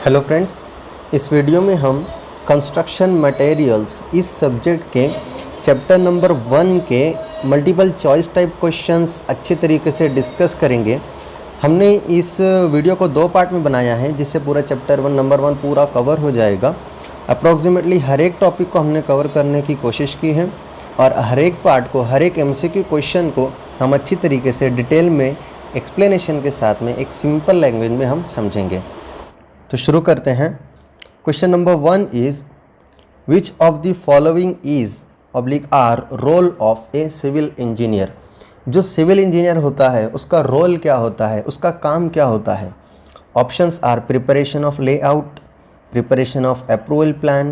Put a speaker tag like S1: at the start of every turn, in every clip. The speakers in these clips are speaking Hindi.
S1: हेलो फ्रेंड्स, इस वीडियो में हम कंस्ट्रक्शन मटेरियल्स इस सब्जेक्ट के चैप्टर नंबर 1 के मल्टीपल चॉइस टाइप क्वेश्चंस अच्छे तरीके से डिस्कस करेंगे। हमने इस वीडियो को 2 पार्ट में बनाया है, जिससे पूरा चैप्टर नंबर 1 पूरा कवर हो जाएगा। अप्रॉक्सीमेटली हर एक टॉपिक को हमने कवर करने की कोशिश की है और हर एक पार्ट को, हर एक MCQ क्वेश्चन को हम अच्छी तरीके से डिटेल में एक्सप्लेनेशन के साथ में एक सिंपल लैंग्वेज में हम समझेंगे। तो शुरू करते हैं। Question number 1 is which of the following is are role of a civil engineer. जो सिविल इंजीनियर होता है उसका रोल क्या होता है, उसका काम क्या होता है। Options are preparation of layout, preparation of approval plan,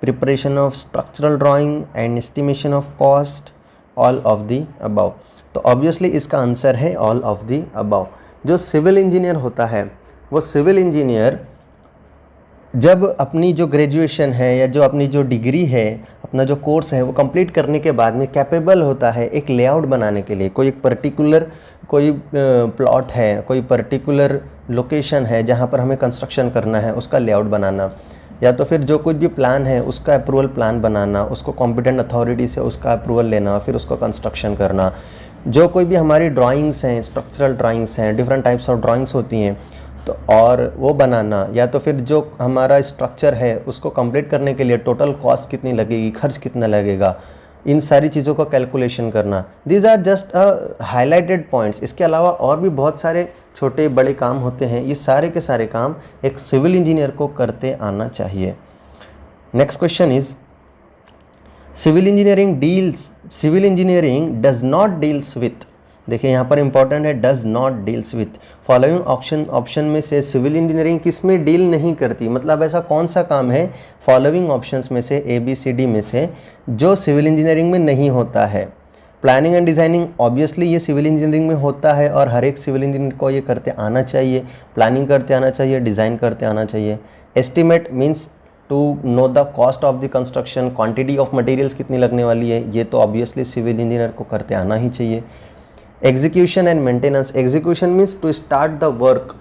S1: preparation of structural drawing and estimation of cost, all of the above. तो ऑब्वियसली इसका आंसर है ऑल ऑफ द अबव। जो सिविल इंजीनियर होता है वो सिविल इंजीनियर जब अपनी जो ग्रेजुएशन है या जो अपनी जो डिग्री है, अपना जो कोर्स है वो कंप्लीट करने के बाद में कैपेबल होता है एक लेआउट बनाने के लिए। कोई एक पर्टिकुलर प्लॉट है, कोई पर्टिकुलर लोकेशन है जहाँ पर हमें कंस्ट्रक्शन करना है, उसका लेआउट बनाना, या तो फिर जो कुछ भी प्लान है उसका अप्रूवल प्लान बनाना, उसको कॉम्पिटेंट अथॉरिटी से उसका अप्रूवल लेना, फिर उसको कंस्ट्रक्शन करना। जो कोई भी हमारी ड्राइंग्स हैं, स्ट्रक्चरल ड्राइंग्स हैं, डिफरेंट टाइप्स ऑफ ड्राइंग्स होती हैं, तो और वो बनाना, या तो फिर जो हमारा स्ट्रक्चर है उसको कंप्लीट करने के लिए टोटल कॉस्ट कितनी लगेगी, खर्च कितना लगेगा, इन सारी चीज़ों का कैलकुलेशन करना। These are just highlighted points. इसके अलावा और भी बहुत सारे छोटे बड़े काम होते हैं। ये सारे के सारे काम एक सिविल इंजीनियर को करते आना चाहिए। Next question is civil engineering does not deals with. देखिए यहाँ पर इंपॉर्टेंट है does not deals with. Following option में से सिविल इंजीनियरिंग किस में डील नहीं करती, मतलब ऐसा कौन सा काम है फॉलोइंग ऑप्शंस में से ABCD में से जो सिविल इंजीनियरिंग में नहीं होता है। प्लानिंग एंड डिज़ाइनिंग ऑब्वियसली ये सिविल इंजीनियरिंग में होता है और हर एक सिविल इंजीनियर को ये करते आना चाहिए। प्लानिंग करते आना चाहिए, डिज़ाइन करते आना चाहिए। Estimate means to know the cost of the construction, quantity of materials कितनी लगने वाली है, ये तो ऑब्वियसली सिविल इंजीनियर को करते आना ही चाहिए। Execution and maintenance. Execution means to start the work,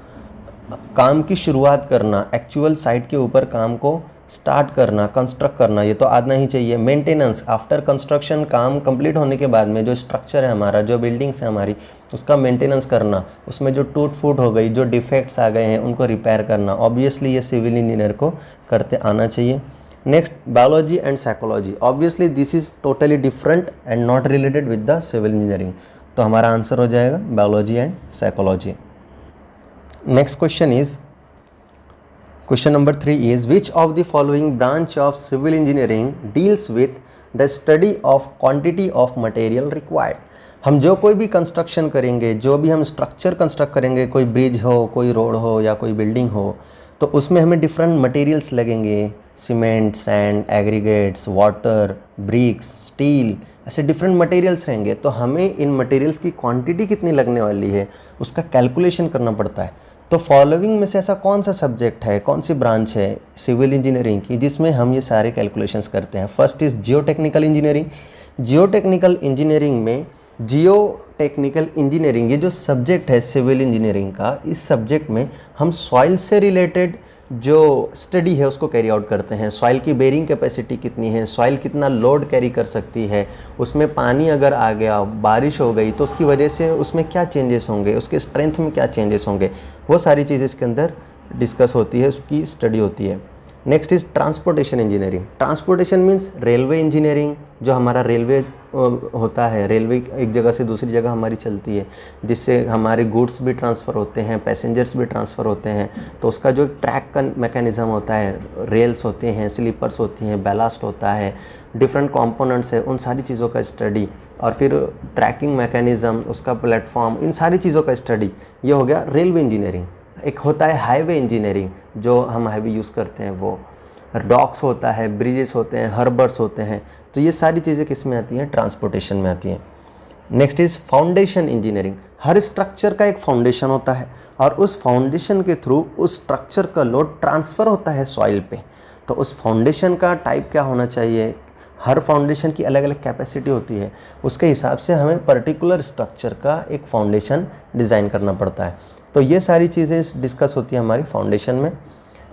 S1: काम की शुरुआत करना, एक्चुअल साइट के ऊपर काम को स्टार्ट करना, कंस्ट्रक्ट करना, ये तो आना ही चाहिए। मेंटेनेंस, आफ्टर कंस्ट्रक्शन काम कंप्लीट होने के बाद में जो स्ट्रक्चर है हमारा, जो बिल्डिंग्स है हमारी, उसका मेंटेनेंस करना, उसमें जो टूट फूट हो गई, जो डिफेक्ट्स आ गए हैं उनको रिपेयर करना, ऑब्वियसली ये सिविल इंजीनियर को करते आना चाहिए। Next biology and psychology. Obviously this is totally different and not related with the civil engineering, तो हमारा आंसर हो जाएगा biology and psychology. Next question is question number 3 is which of the following branch of civil engineering deals with the study of quantity of material required. हम जो कोई भी कंस्ट्रक्शन करेंगे, जो भी हम स्ट्रक्चर कंस्ट्रक्ट करेंगे, कोई ब्रिज हो, कोई रोड हो या कोई बिल्डिंग हो, तो उसमें हमें डिफरेंट मटेरियल्स लगेंगे। Cement, sand, aggregates, water, bricks, steel, ऐसे डिफरेंट मटेरियल्स रहेंगे। तो हमें इन मटेरियल्स की क्वांटिटी कितनी लगने वाली है उसका कैलकुलेशन करना पड़ता है। तो फॉलोइंग में से ऐसा कौन सा सब्जेक्ट है, कौन सी ब्रांच है सिविल इंजीनियरिंग की जिसमें हम ये सारे कैलकुलेशंस करते हैं। First is geotechnical engineering. Geotechnical engineering में जियोटेक्निकल इंजीनियरिंग ये जो सब्जेक्ट है सिविल इंजीनियरिंग का, इस सब्जेक्ट में हम सॉइल से रिलेटेड जो स्टडी है उसको कैरी आउट करते हैं। सॉइल की बेरिंग कैपेसिटी कितनी है, सॉइल कितना लोड कैरी कर सकती है, उसमें पानी अगर आ गया, बारिश हो गई तो उसकी वजह से उसमें क्या चेंजेस होंगे, उसके स्ट्रेंथ में क्या चेंजेस होंगे, वो सारी चीज़ें इसके अंदर डिस्कस होती है, उसकी स्टडी होती है। Next is transportation engineering. Transportation means railway engineering. जो हमारा रेलवे होता है, रेलवे एक जगह से दूसरी जगह हमारी चलती है, जिससे हमारे गुड्स भी ट्रांसफ़र होते हैं, पैसेंजर्स भी ट्रांसफ़र होते हैं। तो उसका जो ट्रैक का मैकेनिज़्म होता है, रेल्स होते हैं, स्लीपर्स होती हैं, बैलास्ट होता है, डिफरेंट कंपोनेंट्स है, उन सारी चीज़ों का स्टडी, और फिर ट्रैकिंग मैकेनिज़्म, उसका प्लेटफॉर्म, इन सारी चीज़ों का स्टडी, ये हो गया रेलवे इंजीनियरिंग। एक होता है हाईवे इंजीनियरिंग, जो हम हाईवे यूज़ करते हैं, वो डॉक्स होता है, ब्रिजेस होते हैं, हार्बर्स होते हैं। तो ये सारी चीज़ें किस में आती हैं, ट्रांसपोर्टेशन में आती हैं। Next is foundation engineering. Her structure का एक फाउंडेशन होता है और उस फाउंडेशन के थ्रू उस स्ट्रक्चर का लोड ट्रांसफ़र होता है सॉइल पे। तो उस फाउंडेशन का टाइप क्या होना चाहिए, हर फाउंडेशन की अलग अलग कैपेसिटी होती है, उसके हिसाब से हमें पर्टिकुलर स्ट्रक्चर का एक फाउंडेशन डिज़ाइन करना पड़ता है। तो ये सारी चीज़ें डिस्कस होती है हमारी फाउंडेशन में।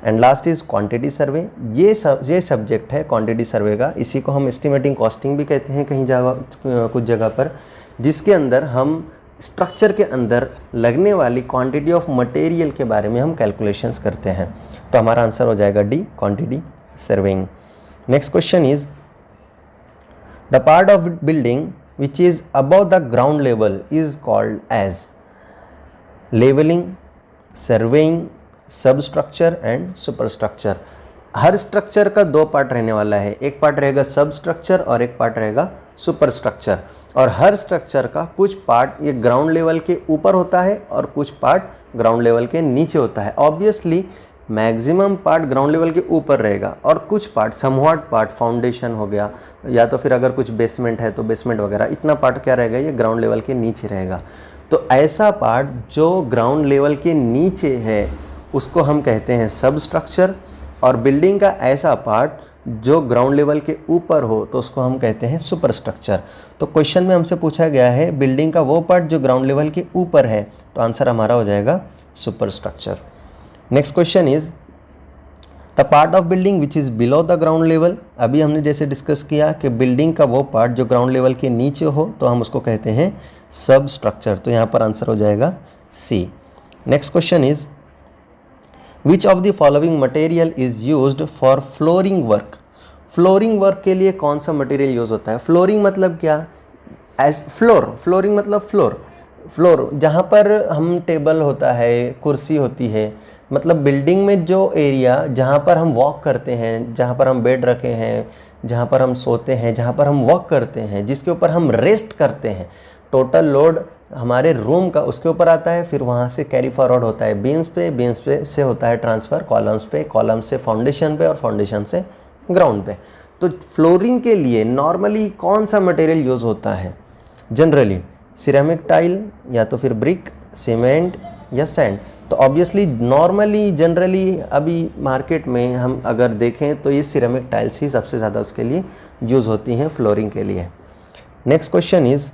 S1: And last is quantity survey. ये सब्जेक्ट है क्वांटिटी सर्वे का, इसी को हम एस्टिमेटिंग कॉस्टिंग भी कहते हैं कहीं जगह, कुछ जगह पर, जिसके अंदर हम स्ट्रक्चर के अंदर लगने वाली क्वांटिटी ऑफ मटेरियल के बारे में हम कैलकुलेशंस करते हैं। तो हमारा आंसर हो जाएगा D, quantity surveying. Next question is the part of building which is above the ground level is called as levelling, surveying, sub structure and super structure. हर स्ट्रक्चर का दो पार्ट रहने वाला है, एक पार्ट रहेगा सब स्ट्रक्चर और एक पार्ट रहेगा सुपर स्ट्रक्चर। और हर स्ट्रक्चर का कुछ पार्ट ये ग्राउंड लेवल के ऊपर होता है और कुछ पार्ट ग्राउंड लेवल के नीचे होता है। Obviously maximum part ground level के ऊपर रहेगा और कुछ पार्ट, समव्हाट पार्ट, फाउंडेशन हो गया या तो फिर अगर कुछ बेसमेंट है तो बेसमेंट वगैरह, इतना पार्ट क्या रहेगा, ये ग्राउंड लेवल के नीचे रहेगा। तो ऐसा पार्ट जो ग्राउंड लेवल के नीचे है उसको हम कहते हैं सब स्ट्रक्चर, और बिल्डिंग का ऐसा पार्ट जो ग्राउंड लेवल के ऊपर हो तो उसको हम कहते हैं सुपर स्ट्रक्चर। तो क्वेश्चन में हमसे पूछा गया है बिल्डिंग का वो पार्ट जो ग्राउंड लेवल के ऊपर है, तो आंसर हमारा हो जाएगा super structure. Next question is the part of building which is below the ground level. अभी हमने जैसे डिस्कस किया कि बिल्डिंग का वो पार्ट जो ग्राउंड लेवल के नीचे हो तो हम उसको कहते हैं सब स्ट्रक्चर। तो यहाँ पर आंसर हो जाएगा C. Next question is which of the following material is used for flooring work. Flooring work के लिए कौन सा मटेरियल यूज़ होता है? फ्लोरिंग मतलब क्या? एज फ्लोर, फ्लोरिंग मतलब फ्लोर जहाँ पर हम टेबल होता है, कुर्सी होती है, मतलब बिल्डिंग में जो एरिया जहाँ पर हम वॉक करते हैं, जहाँ पर हम बेड रखे हैं, जहाँ पर हम सोते हैं, जहाँ पर हम वॉक करते हैं, जिसके ऊपर हम रेस्ट करते हैं, टोटल लोड हमारे रूम का उसके ऊपर आता है, फिर वहाँ से कैरी फॉरवर्ड होता है बीम्स पे से होता है ट्रांसफ़र कॉलम्स पे, कॉलम से फाउंडेशन पे और फाउंडेशन से ग्राउंड पे। तो फ्लोरिंग के लिए नॉर्मली कौन सा मटेरियल यूज़ होता है? जनरली सिरेमिक टाइल या तो फिर ब्रिक, सीमेंट या सैंड। तो ऑब्वियसली नॉर्मली जनरली अभी मार्केट में हम अगर देखें तो ये सिरेमिक टाइल्स ही सबसे ज़्यादा उसके लिए यूज़ होती हैं फ्लोरिंग के लिए। Next question is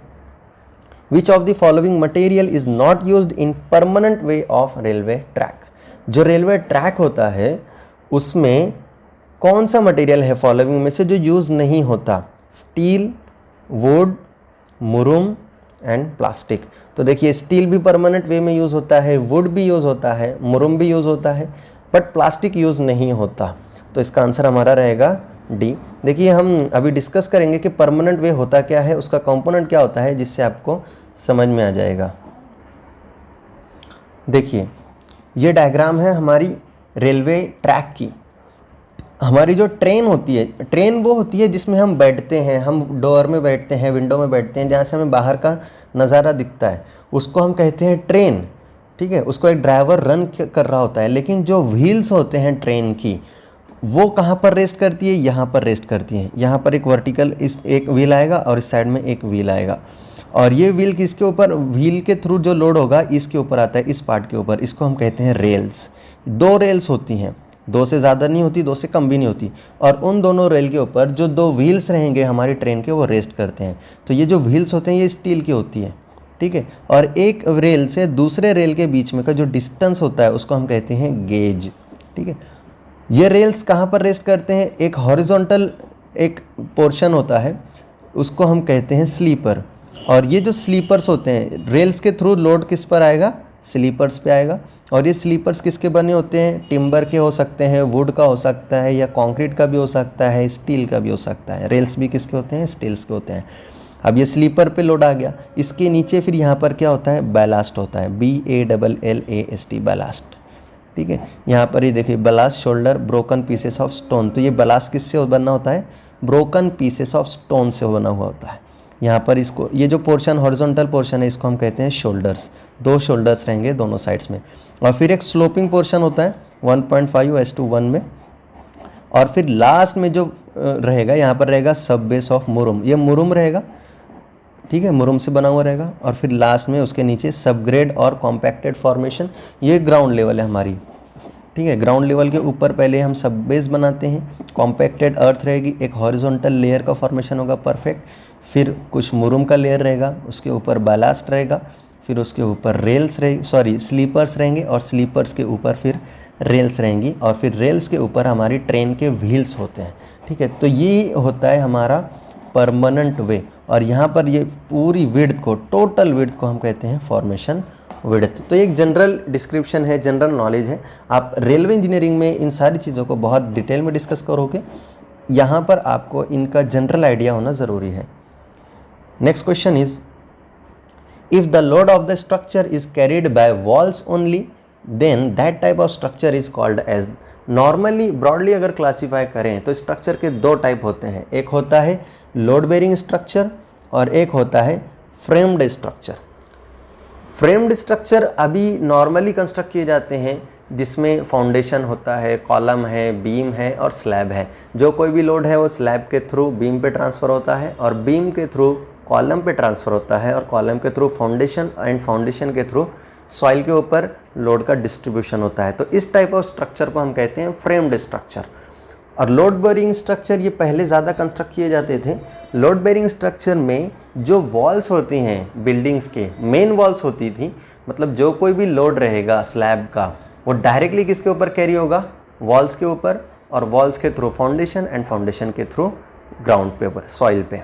S1: which of the following material is not used in permanent way of railway track. जो रेलवे ट्रैक होता है उसमें कौन सा मटेरियल है फॉलोइंग में से जो यूज़ नहीं होता? Steel, wood, murum and plastic. तो देखिए स्टील भी परमानेंट वे में यूज़ होता है, वुड भी यूज़ होता है, मुरुम भी यूज़ होता है, बट प्लास्टिक यूज़ नहीं होता। तो इसका आंसर हमारा रहेगा डी। देखिए हम अभी डिस्कस करेंगे कि परमानेंट वे होता क्या है, उसका कंपोनेंट क्या होता है, जिससे आपको समझ में आ जाएगा। देखिए ये डायग्राम है हमारी रेलवे ट्रैक की। हमारी जो ट्रेन होती है, ट्रेन वो होती है जिसमें हम बैठते हैं, हम डोर में बैठते हैं, विंडो में बैठते हैं, जहाँ से हमें बाहर का नज़ारा दिखता है, उसको हम कहते हैं ट्रेन। ठीक है, उसको एक ड्राइवर रन कर रहा होता है। लेकिन जो व्हील्स होते हैं ट्रेन की, वो कहाँ पर रेस्ट करती है? यहाँ पर रेस्ट करती हैं। यहाँ पर एक वर्टिकल इस एक व्हील आएगा और इस साइड में एक व्हील आएगा, और ये व्हील किसके ऊपर? व्हील के थ्रू जो लोड होगा इसके ऊपर आता है, इस पार्ट के ऊपर। इसको हम कहते हैं रेल्स। दो रेल्स होती हैं, दो से ज़्यादा नहीं होती, दो से कम भी नहीं होती, और उन दोनों रेल के ऊपर जो दो व्हील्स रहेंगे हमारी ट्रेन के, वो रेस्ट करते हैं। तो ये जो व्हील्स होते हैं ये स्टील की होती है। ठीक है, और एक रेल से दूसरे रेल के बीच में का जो डिस्टेंस होता है उसको हम कहते हैं गेज। ठीक है, ये रेल्स कहाँ पर रेस्ट करते हैं? एक हॉरिजॉन्टल एक पोर्शन होता है, उसको हम कहते हैं स्लीपर। और ये जो स्लीपर्स होते हैं, रेल्स के थ्रू लोड किस पर आएगा? स्लीपर्स पे आएगा। और ये स्लीपर्स किसके बने होते हैं? टिम्बर के हो सकते हैं, वुड का हो सकता है, या कंक्रीट का भी हो सकता है, स्टील का भी हो सकता है। रेल्स भी किसके होते हैं? स्टील्स के होते हैं। अब ये स्लीपर पे लोड आ गया, इसके नीचे फिर यहाँ पर क्या होता है? बैलास्ट होता है, BALLAST, बैलास्ट। ठीक है, यहाँ पर ही देखिए ballast shoulder broken pieces of stone. तो ये बैलास्ट किससे बना होता है? ब्रोकन पीसेस ऑफ स्टोन से बना हुआ होता है। यहाँ पर इसको, ये जो पोर्शन हॉरिजॉन्टल पोर्शन है, इसको हम कहते हैं शोल्डर्स। दो शोल्डर्स रहेंगे दोनों साइड्स में। और फिर एक स्लोपिंग पोर्शन होता है 1.5:1 में। और फिर लास्ट में जो रहेगा, यहाँ पर रहेगा सब बेस ऑफ मुरुम। ये मुरुम रहेगा, ठीक है, मुरुम से बना हुआ रहेगा। और फिर लास्ट में उसके नीचे सबग्रेड और कॉम्पैक्टेड फॉर्मेशन। ये ग्राउंड लेवल है हमारी। ठीक है, ग्राउंड लेवल के ऊपर पहले हम सब बेस बनाते हैं, कॉम्पैक्टेड अर्थ रहेगी, एक हॉरिजॉन्टल लेयर का फॉर्मेशन होगा परफेक्ट, फिर कुछ मुरुम का लेयर रहेगा, उसके ऊपर बैलास्ट रहेगा, फिर उसके ऊपर रेल्स स्लीपर्स रहेंगे, और स्लीपर्स के ऊपर फिर रेल्स रहेंगी और फिर रेल्स के ऊपर हमारी ट्रेन के व्हील्स होते हैं, ठीक है। तो ये होता है हमारा परमानेंट वे, और यहाँ पर ये पूरी विड्थ को, टोटल विड्थ को हम कहते हैं फॉर्मेशन विड्थ। तो एक जनरल डिस्क्रिप्शन है, जनरल नॉलेज है। आप रेलवे इंजीनियरिंग में इन सारी चीज़ों को बहुत डिटेल में डिस्कस करोगे, यहाँ पर आपको इनका जनरल आइडिया होना ज़रूरी है। Next question is, if the load of the structure is carried by walls only then that type of structure is called as. Normally broadly अगर क्लासीफाई करें तो स्ट्रक्चर के दो टाइप होते हैं, एक होता है लोड बेरिंग स्ट्रक्चर और एक होता है फ्रेम्ड स्ट्रक्चर। फ्रेम्ड स्ट्रक्चर अभी नॉर्मली कंस्ट्रक्ट किए जाते हैं जिसमें फाउंडेशन होता है, कॉलम है, बीम है और स्लैब है। जो कोई भी लोड है वो स्लैब के थ्रू बीम पे ट्रांसफ़र होता है और बीम के थ्रू कॉलम पे ट्रांसफ़र होता है और कॉलम के थ्रू फाउंडेशन एंड फाउंडेशन के थ्रू सॉइल के ऊपर लोड का डिस्ट्रीब्यूशन होता है। तो इस टाइप ऑफ स्ट्रक्चर को हम कहते हैं फ्रेम्ड स्ट्रक्चर। और लोड बेरिंग स्ट्रक्चर ये पहले ज़्यादा कंस्ट्रक्ट किए जाते थे। लोड बेरिंग स्ट्रक्चर में जो वॉल्स होती हैं बिल्डिंग्स के, मेन वॉल्स होती थी, मतलब जो कोई भी लोड रहेगा स्लैब का वो डायरेक्टली किसके ऊपर कैरी होगा, वॉल्स के ऊपर, और वॉल्स के थ्रू फाउंडेशन एंड फाउंडेशन के थ्रू ग्राउंड पे ऊपर सॉइल पे।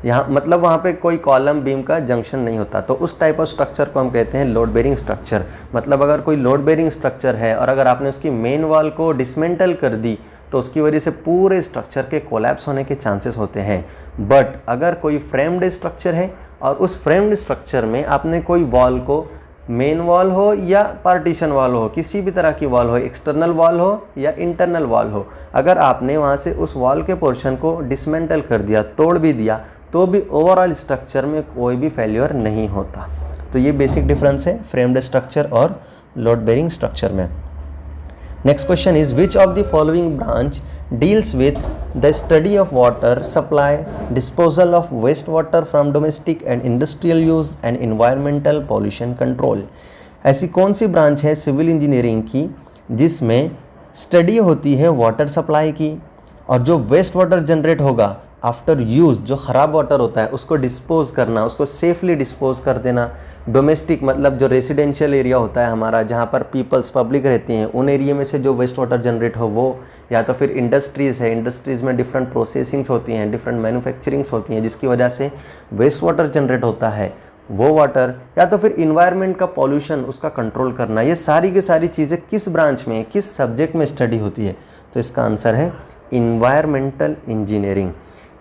S1: यहाँ मतलब वहाँ पे कोई कॉलम बीम का जंक्शन नहीं होता। तो उस टाइप ऑफ स्ट्रक्चर को हम कहते हैं लोड बेरिंग स्ट्रक्चर। मतलब अगर कोई लोड बेरिंग स्ट्रक्चर है और अगर आपने उसकी मेन वॉल को डिसमेंटल कर दी तो उसकी वजह से पूरे स्ट्रक्चर के कोलैप्स होने के चांसेस होते हैं। बट अगर कोई फ्रेम्ड स्ट्रक्चर है और उस फ्रेम्ड स्ट्रक्चर में आपने कोई वॉल को, मेन वॉल हो या पार्टीशन वॉल हो, किसी भी तरह की वॉल हो, एक्सटर्नल वॉल हो या इंटरनल वॉल हो, अगर आपने वहाँ से उस वॉल के पोर्शन को डिसमेंटल कर दिया, तोड़ भी दिया, तो भी ओवरऑल स्ट्रक्चर में कोई भी फेल्योर नहीं होता। तो ये बेसिक डिफरेंस है फ्रेम्ड स्ट्रक्चर और लोड बेरिंग स्ट्रक्चर में। Next question is, which of the following branch deals with the study of water supply, disposal of waste water from domestic and industrial use and environmental pollution control. ऐसी कौन सी ब्रांच है सिविल इंजीनियरिंग की जिसमें स्टडी होती है वाटर सप्लाई की, और जो वेस्ट वाटर जनरेट होगा आफ्टर यूज़, जो ख़राब वाटर होता है उसको डिस्पोज करना, उसको सेफली डिस्पोज कर देना। डोमेस्टिक मतलब जो रेसिडेंशियल एरिया होता है हमारा, जहाँ पर पीपल्स पब्लिक रहती हैं, उन एरिया में से जो वेस्ट वाटर जनरेट हो वो, या तो फिर इंडस्ट्रीज़ है, इंडस्ट्रीज़ में डिफरेंट प्रोसेसिंग्स होती हैं, डिफरेंट मैन्युफैक्चरिंग्स होती हैं जिसकी वजह से वेस्ट वाटर जनरेट होता है, वो वाटर, या तो फिर इन्वायरमेंट का पॉल्यूशन उसका कंट्रोल करना। ये सारी की सारी चीज़ें किस ब्रांच में, किस सब्जेक्ट में स्टडी होती है? तो इसका आंसर है इन्वायरमेंटल इंजीनियरिंग।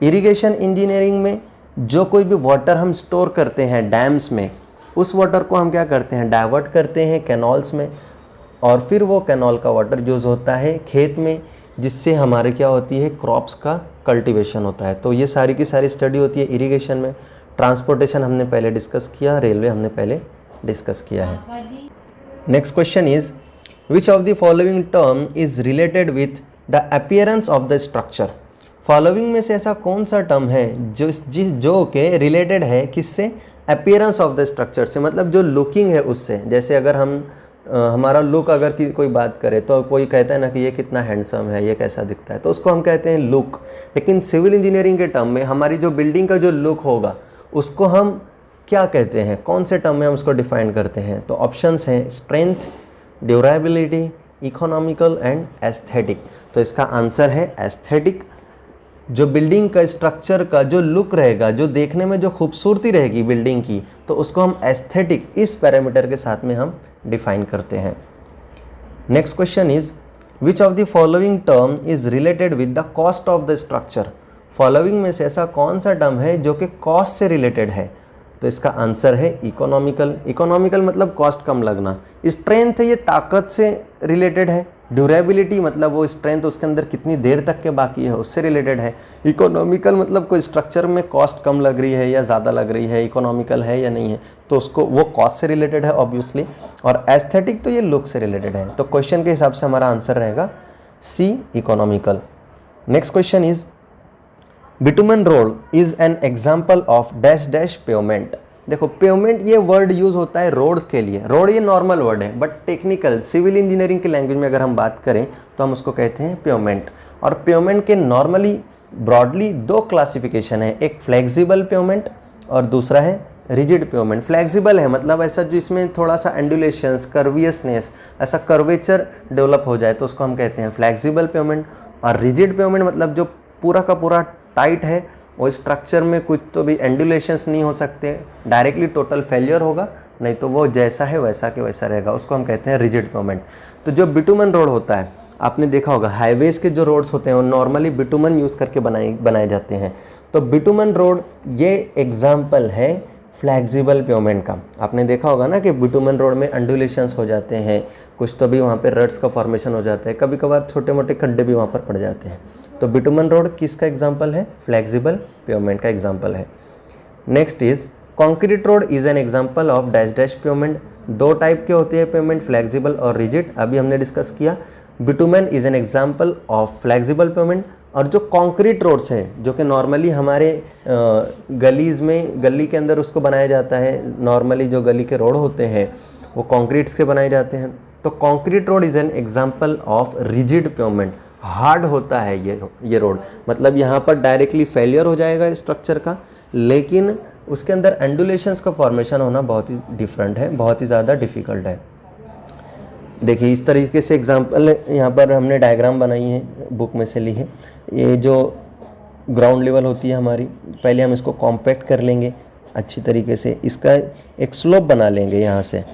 S1: इरिगेशन इंजीनियरिंग में जो कोई भी वाटर हम स्टोर करते हैं डैम्स में, उस वाटर को हम क्या करते हैं, डाइवर्ट करते हैं कैनॉल्स में, और फिर वो कैनॉल का वाटर यूज़ होता है खेत में, जिससे हमारे क्या होती है, क्रॉप्स का कल्टीवेशन होता है। तो ये सारी की सारी स्टडी होती है इरिगेशन में। ट्रांसपोर्टेशन हमने पहले डिस्कस किया, रेलवे हमने पहले डिस्कस किया है। Next question is, which of the following term is related with the appearance of the structure. Following में से ऐसा कौन सा टर्म है जो के रिलेटेड है किससे, अपीयरेंस ऑफ द स्ट्रक्चर से, मतलब जो लुकिंग है उससे। जैसे अगर हम हमारा लुक अगर कोई बात करे तो कोई कहता है ना कि ये कितना हैंडसम है, ये कैसा दिखता है, तो उसको हम कहते हैं लुक। लेकिन सिविल इंजीनियरिंग के टर्म में हमारी जो बिल्डिंग का जो लुक होगा उसको हम क्या कहते हैं, कौन से टर्म में हम उसको डिफाइन करते हैं? तो ऑप्शंस हैं strength, durability, economical and aesthetic. तो इसका आंसर है एस्थेटिक। जो बिल्डिंग का स्ट्रक्चर का जो लुक रहेगा, जो देखने में जो खूबसूरती रहेगी बिल्डिंग की, तो उसको हम एस्थेटिक इस पैरामीटर के साथ में हम डिफाइन करते हैं। Next question is, which of the following term is related with the cost of the structure. Following में से ऐसा कौन सा टर्म है जो कि कॉस्ट से रिलेटेड है? तो इसका आंसर है इकोनॉमिकल। इकोनॉमिकल मतलब कॉस्ट कम लगना। स्ट्रेंथ है, ये ताकत से रिलेटेड है। ड्यूरेबिलिटी मतलब वो स्ट्रेंथ उसके अंदर कितनी देर तक के बाकी है उससे रिलेटेड है। इकोनॉमिकल मतलब कोई स्ट्रक्चर में कॉस्ट कम लग रही है या ज़्यादा लग रही है, इकोनॉमिकल है या नहीं है, तो उसको वो कॉस्ट से रिलेटेड है ऑब्वियसली। और एस्थेटिक तो ये लुक से रिलेटेड है। तो क्वेश्चन के हिसाब से हमारा आंसर रहेगा C, economical. Next question is, bitumen road is an example of dash dash pavement. देखो पेवमेंट ये वर्ड यूज़ होता है रोड्स के लिए। रोड ये नॉर्मल वर्ड है, बट टेक्निकल सिविल इंजीनियरिंग की लैंग्वेज में अगर हम बात करें तो हम उसको कहते हैं पेवमेंट। और पेवमेंट के नॉर्मली ब्रॉडली दो क्लासिफिकेशन है, एक फ्लेक्सिबल पेवमेंट और दूसरा है रिजिड पेमेंट। फ्लेक्सिबल है मतलब ऐसा जो इसमें थोड़ा सा एंडुलेशंस, कर्वियसनेस, ऐसा कर्वेचर डेवलप हो जाए तो उसको हम कहते हैं फ्लेक्सिबल पेमेंट। और रिजिड पेमेंट मतलब जो पूरा का पूरा टाइट है, वो स्ट्रक्चर में कुछ तो भी एंडुलेशंस नहीं हो सकते, डायरेक्टली टोटल फेलियर होगा, नहीं तो वो जैसा है वैसा के वैसा रहेगा, उसको हम कहते हैं रिजिड पेमेंट। तो जो बिटुमन रोड होता है, आपने देखा होगा हाईवेज के जो रोड्स होते हैं वो नॉर्मली बिटुमन यूज़ करके बनाए जाते हैं। तो बिटुमन रोड ये एग्जाम्पल है फ्लेक्सिबल पेमेंट का। आपने देखा होगा ना कि बिटुमन रोड में अंडुलेशंस हो जाते हैं, कुछ तो भी वहाँ पे रट्स का फॉर्मेशन हो जाता है, कभी कभार छोटे मोटे खड्डे भी वहाँ पर पड़ जाते हैं। तो बिटुमन रोड किसका एग्जाम्पल है? फ्लेक्सिबल पेमेंट का एग्जाम्पल है। Next is concrete road is an example of dash dash payment. दो टाइप के होते हैं पेमेंट, फ्लेक्सिबल और रिजिड, अभी हमने डिस्कस किया। Bitumen is an example of flexible pavement. और जो कॉन्क्रीट रोड्स हैं जो कि नॉर्मली हमारे गलीज़ में, गली के अंदर उसको बनाया जाता है, नॉर्मली जो गली के रोड होते हैं वो कॉन्क्रीट्स के बनाए जाते हैं। तो concrete road is an example of rigid payment. Hard होता है ये रोड, मतलब यहाँ पर डायरेक्टली फेलियर हो जाएगा स्ट्रक्चर का, लेकिन उसके अंदर एंडुलेशंस का फॉर्मेशन होना बहुत ही डिफरेंट है, बहुत ही ज़्यादा डिफ़िकल्ट है। देखिए इस तरीके से एग्जाम्पल यहाँ पर हमने डायग्राम बनाई है, बुक में से ली है। ये जो ग्राउंड लेवल होती है हमारी, पहले हम इसको कॉम्पैक्ट कर लेंगे अच्छी तरीके से, इसका एक स्लोप बना लेंगे यहाँ से,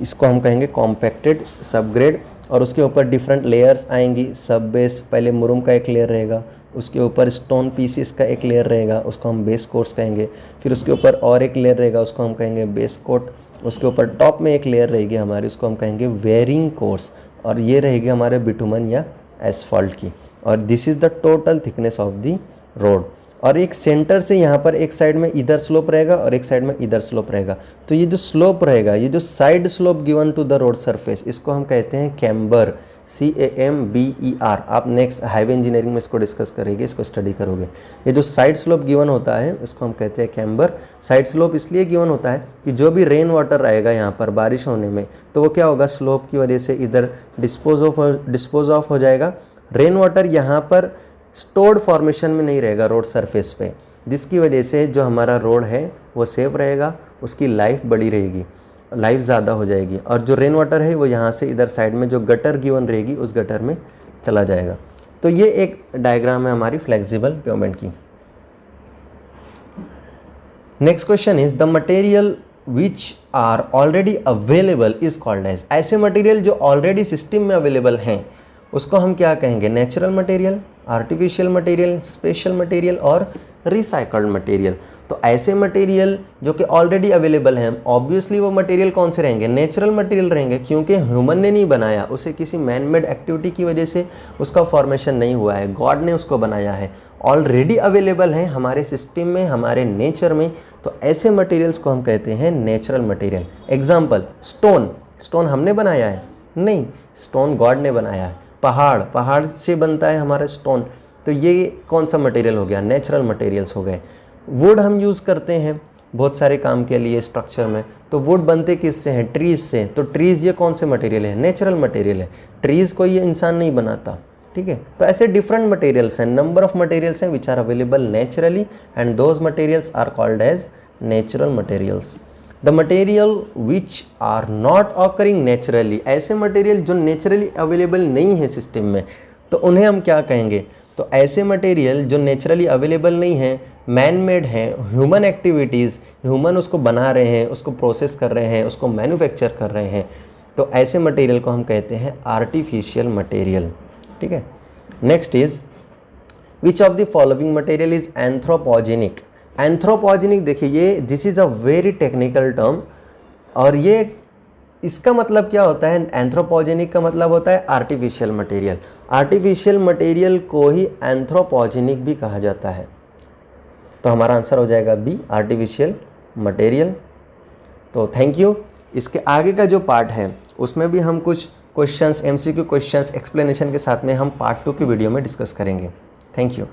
S1: इसको हम कहेंगे कॉम्पैक्टेड सबग्रेड। और उसके ऊपर डिफरेंट लेयर्स आएंगी, सब बेस, पहले मुरुम का एक लेयर रहेगा, उसके ऊपर स्टोन पीसीस का एक लेयर रहेगा, उसको हम बेस कोर्स कहेंगे। फिर उसके ऊपर और एक लेयर रहेगा, उसको हम कहेंगे बेस कोट। उसके ऊपर टॉप में एक लेयर रहेगी हमारी, उसको हम कहेंगे वेयरिंग कोर्स। और ये रहेगी हमारे बिटुमन या एसफॉल्ट की। और this is the total thickness of the road. और एक सेंटर से यहाँ पर एक साइड में इधर स्लोप रहेगा और एक साइड में इधर स्लोप रहेगा। तो ये जो स्लोप रहेगा, ये जो side slope given to the road surface, इसको हम कहते हैं कैम्बर, CAMBER। आप नेक्स्ट हाईवे इंजीनियरिंग में इसको डिस्कस करेंगे, इसको स्टडी करोगे। ये जो साइड स्लोप गिवन होता है इसको हम कहते हैं कैम्बर। साइड स्लोप इसलिए गिवन होता है कि जो भी रेन वाटर आएगा यहाँ पर बारिश होने में, तो वो क्या होगा, स्लोप की वजह से इधर डिस्पोज ऑफ हो जाएगा। रेन वाटर यहाँ पर स्टोर्ड फॉर्मेशन में नहीं रहेगा रोड सरफेस पे, जिसकी वजह से जो हमारा रोड है वो सेफ रहेगा, उसकी लाइफ बड़ी रहेगी, लाइफ ज़्यादा हो जाएगी। और जो रेन वाटर है वो यहाँ से इधर साइड में जो गटर गिवन रहेगी उस गटर में चला जाएगा। तो ये एक डायग्राम है हमारी फ्लेक्सिबल पेमेंट की। Next question is the material which are already available is called as. ऐसे मटेरियल जो ऑलरेडी सिस्टम में अवेलेबल हैं उसको हम क्या कहेंगे? Natural material, artificial material, special material और रिसाइकल्ड मटेरियल। तो ऐसे मटेरियल जो कि ऑलरेडी अवेलेबल हैं, ऑब्वियसली वो मटेरियल कौन से रहेंगे? नेचुरल मटेरियल रहेंगे, क्योंकि ह्यूमन ने नहीं बनाया उसे, किसी मैन मेड एक्टिविटी की वजह से उसका फॉर्मेशन नहीं हुआ है, गॉड ने उसको बनाया है, ऑलरेडी अवेलेबल हैं हमारे सिस्टम में, हमारे नेचर में। तो ऐसे मटेरियल्स को हम कहते हैं नेचुरल मटेरियल। एग्जाम्पल, स्टोन हमने बनाया है? नहीं, स्टोन गॉड ने बनाया है। पहाड़ से बनता है हमारा स्टोन, तो ये कौन सा मटेरियल हो गया? नेचुरल मटेरियल्स हो गए। वुड हम यूज़ करते हैं बहुत सारे काम के लिए स्ट्रक्चर में, तो वुड बनते किससे हैं? ट्रीज़ से। तो ट्रीज़ ये कौन से मटेरियल है? नेचुरल मटेरियल है। ट्रीज़ को ये इंसान नहीं बनाता, ठीक है। तो ऐसे डिफरेंट मटेरियल्स हैं, नंबर ऑफ मटेरियल्स हैं which are available naturally, and those materials are called as natural materials. The material which are not occurring naturally, ऐसे मटेरियल जो नेचुरली अवेलेबल नहीं है सिस्टम में, तो उन्हें हम क्या कहेंगे? तो ऐसे मटेरियल जो नेचुरली अवेलेबल नहीं है, मैन मेड हैं, ह्यूमन एक्टिविटीज़, ह्यूमन उसको बना रहे हैं, उसको प्रोसेस कर रहे हैं, उसको मैन्युफैक्चर कर रहे हैं, तो ऐसे मटेरियल को हम कहते हैं आर्टिफिशियल मटेरियल, ठीक है। Next is which of the following material is anthropogenic. Anthropogenic, देखिए ये this is a very technical term, और ये इसका मतलब क्या होता है? एंथ्रोपोजेनिक का मतलब होता है आर्टिफिशियल मटेरियल। आर्टिफिशियल मटेरियल को ही एंथ्रोपोजेनिक भी कहा जाता है। तो हमारा आंसर हो जाएगा बी, आर्टिफिशियल मटेरियल। तो थैंक यू। इसके आगे का जो पार्ट है उसमें भी हम कुछ क्वेश्चंस, MCQ क्वेश्चंस एक्सप्लेनेशन के साथ में हम पार्ट 2 की वीडियो में डिस्कस करेंगे। Thank you.